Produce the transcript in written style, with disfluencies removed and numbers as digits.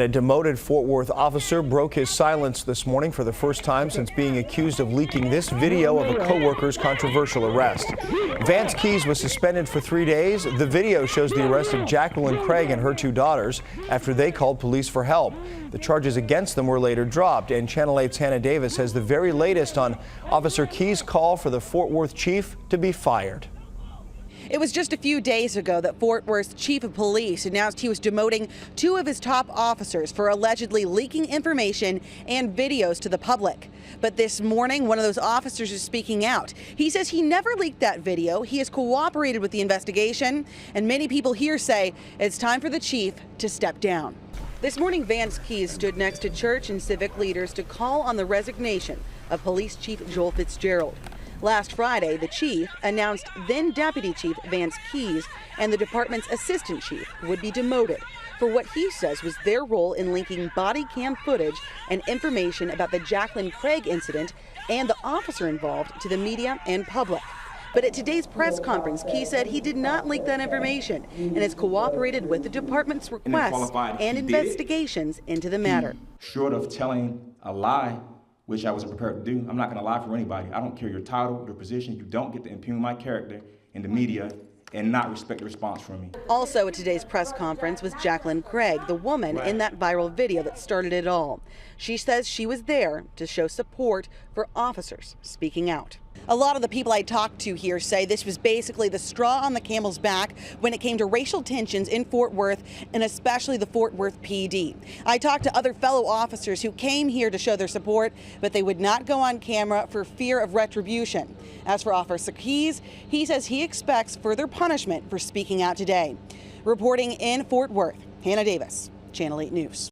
A demoted Fort Worth officer broke his silence this morning for the first time since being accused of leaking this video of a co-worker's controversial arrest. Vance Keys was suspended for 3 days. The video shows the arrest of Jacqueline Craig and her 2 daughters after they called police for help. The charges against them were later dropped, and Channel 8's Hannah Davis has the very latest on Officer Keys' call for the Fort Worth chief to be fired. It was just a few days ago that Fort Worth's chief of police announced he was demoting 2 of his top officers for allegedly leaking information and videos to the public. But this morning, one of those officers is speaking out. He says he never leaked that video. He has cooperated with the investigation, and many people here say it's time for the chief to step down. This morning, Vance Keys stood next to church and civic leaders to call on the resignation of Police Chief Joel Fitzgerald. Last Friday, the chief announced then Deputy Chief Vance Keys and the department's assistant chief would be demoted for what he says was their role in linking body cam footage and information about the Jacqueline Craig incident and the officer involved to the media and public. But at today's press conference, Keys said he did not leak that information and has cooperated with the department's requests and investigations into the matter. Short of telling a lie, which I wasn't prepared to do, I'm not going to lie for anybody. I don't care your title, your position. You don't get to impugn my character in the media and not respect the response from me. Also at today's press conference was Jacqueline Craig, the woman in that viral video that started it all. She says she was there to show support for officers speaking out. A lot of the people I talked to here say this was basically the straw on the camel's back when it came to racial tensions in Fort Worth, and especially the Fort Worth PD. I talked to other fellow officers who came here to show their support, but they would not go on camera for fear of retribution. As for Officer Keys, he says he expects further punishment for speaking out today. Reporting in Fort Worth, Hannah Davis, Channel 8 News.